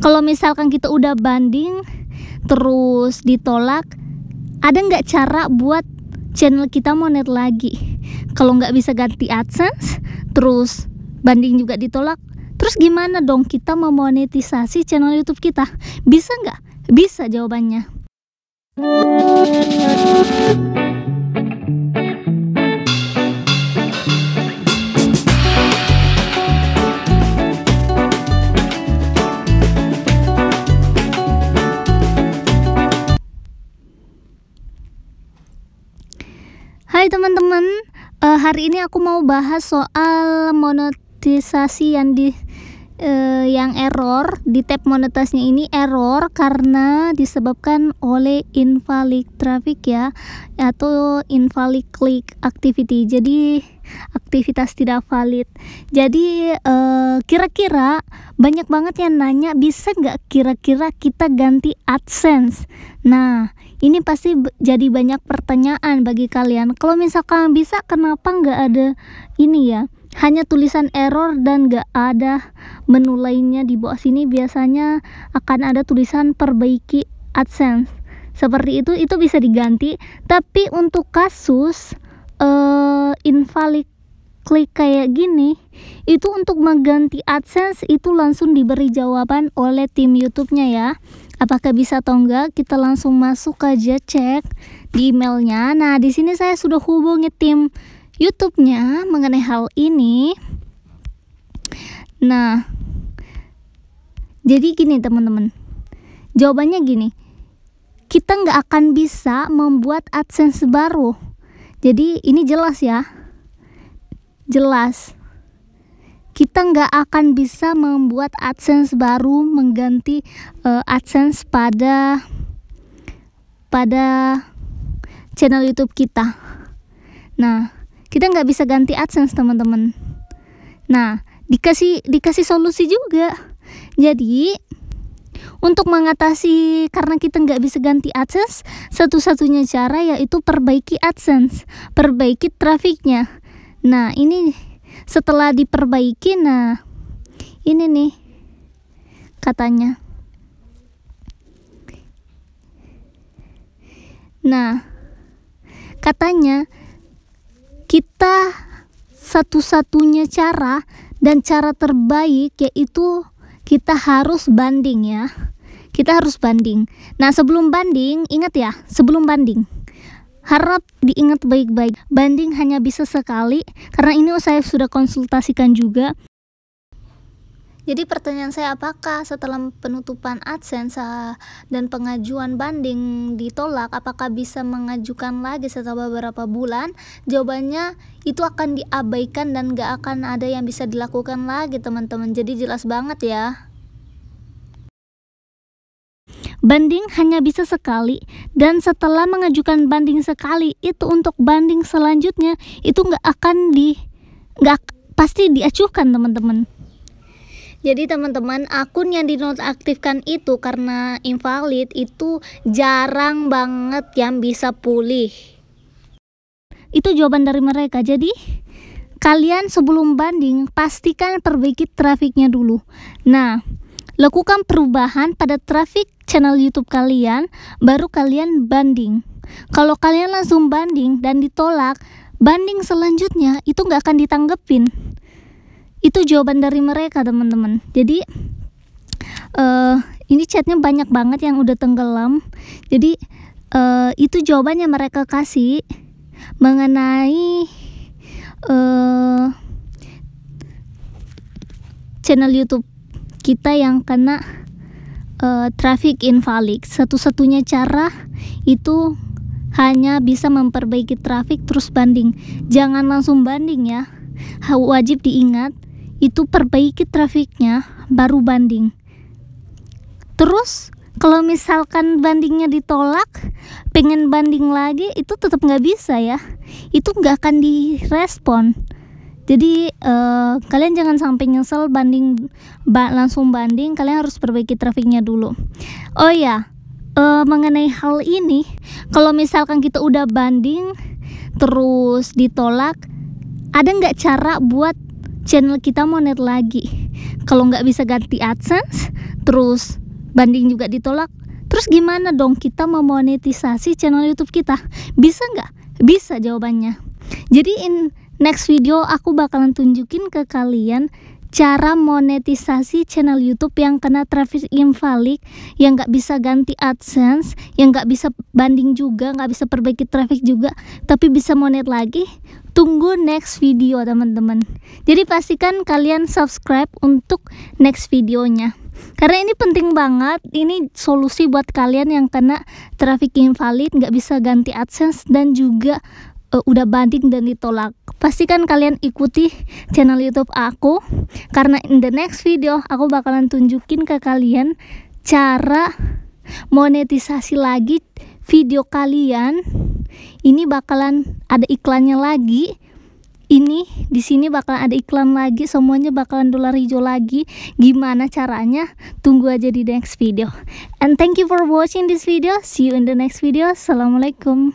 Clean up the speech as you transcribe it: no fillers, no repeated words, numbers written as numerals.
Kalau misalkan kita udah banding terus ditolak, ada nggak cara buat channel kita monet lagi? Kalau nggak bisa ganti AdSense, terus banding juga ditolak, terus gimana dong kita memonetisasi channel YouTube kita? Bisa nggak? Bisa jawabannya. Hai teman-teman, hari ini aku mau bahas soal monetisasi yang error. Di tab monetasnya ini error karena disebabkan oleh invalid traffic ya, atau invalid click activity. Jadi aktivitas tidak valid. Jadi kira-kira banyak banget yang nanya, bisa nggak kira-kira kita ganti AdSense? Nah, ini pasti jadi banyak pertanyaan bagi kalian. Kalau misalkan bisa, kenapa nggak ada ini ya? Hanya tulisan error dan nggak ada menu lainnya di bawah sini. Biasanya akan ada tulisan perbaiki AdSense. Seperti itu bisa diganti. Tapi untuk kasus invalid klik kayak gini, itu untuk mengganti AdSense itu langsung diberi jawaban oleh tim YouTube-nya ya. Apakah bisa atau enggak, kita langsung masuk aja cek di emailnya. Nah, di sini saya sudah hubungi tim YouTube-nya mengenai hal ini. Nah, jadi gini teman-teman, jawabannya gini, kita nggak akan bisa membuat AdSense baru. Jadi ini jelas ya, jelas kita nggak akan bisa membuat AdSense baru mengganti AdSense pada channel YouTube kita. Nah, kita nggak bisa ganti AdSense teman-teman. Nah, dikasih solusi juga. Jadi untuk mengatasi karena kita nggak bisa ganti AdSense, satu-satunya cara yaitu perbaiki AdSense, perbaiki trafiknya. Nah, ini setelah diperbaiki, nah ini nih katanya. Nah, katanya kita satu-satunya cara dan cara terbaik yaitu kita harus banding ya. Kita harus banding. Nah, sebelum banding, ingat ya, sebelum banding, harap diingat baik-baik, banding hanya bisa sekali, karena ini saya sudah konsultasikan juga. Jadi pertanyaan saya, apakah setelah penutupan AdSense dan pengajuan banding ditolak, apakah bisa mengajukan lagi setelah beberapa bulan? Jawabannya itu akan diabaikan dan gak akan ada yang bisa dilakukan lagi teman-teman. Jadi jelas banget ya, banding hanya bisa sekali, dan setelah mengajukan banding sekali, itu untuk banding selanjutnya itu nggak pasti diajukan teman-teman. Jadi teman-teman, akun yang dinonaktifkan itu karena invalid itu jarang banget yang bisa pulih. Itu jawaban dari mereka. Jadi kalian sebelum banding pastikan perbaiki trafiknya dulu. Nah, lakukan perubahan pada trafik channel YouTube kalian, baru kalian banding. Kalau kalian langsung banding dan ditolak, banding selanjutnya itu nggak akan ditanggepin. Itu jawaban dari mereka teman-teman. Jadi ini chatnya banyak banget yang udah tenggelam. Jadi itu jawabannya mereka kasih mengenai channel YouTube kita yang kena traffic invalid. Satu-satunya cara itu hanya bisa memperbaiki trafik terus banding. Jangan langsung banding ya. Wajib diingat, itu perbaiki trafiknya baru banding. Terus kalau misalkan bandingnya ditolak, pengen banding lagi, itu tetap nggak bisa ya. Itu nggak akan direspon. Jadi kalian jangan sampai nyesel langsung banding. Kalian harus perbaiki trafiknya dulu. Oh ya, mengenai hal ini, kalau misalkan kita udah banding terus ditolak, ada nggak cara buat channel kita monet lagi. Kalau nggak bisa ganti AdSense, terus banding juga ditolak, terus gimana dong kita memonetisasi channel YouTube kita? Bisa nggak? Bisa jawabannya. Jadi next video aku bakalan tunjukin ke kalian cara monetisasi channel YouTube yang kena traffic invalid, yang nggak bisa ganti AdSense, yang nggak bisa banding juga, nggak bisa perbaiki traffic juga, tapi bisa monet lagi. Tunggu next video teman-teman. Jadi pastikan kalian subscribe untuk next videonya, karena ini penting banget. Ini solusi buat kalian yang kena traffic invalid, nggak bisa ganti AdSense, dan juga udah banding dan ditolak. Pastikan kalian ikuti channel YouTube aku, karena in the next video aku bakalan tunjukin ke kalian cara monetisasi lagi video kalian. Ini bakalan ada iklannya lagi. Ini di sini bakalan ada iklan lagi, semuanya bakalan dolar hijau lagi. Gimana caranya? Tunggu aja di next video. And thank you for watching this video. See you in the next video. Assalamualaikum.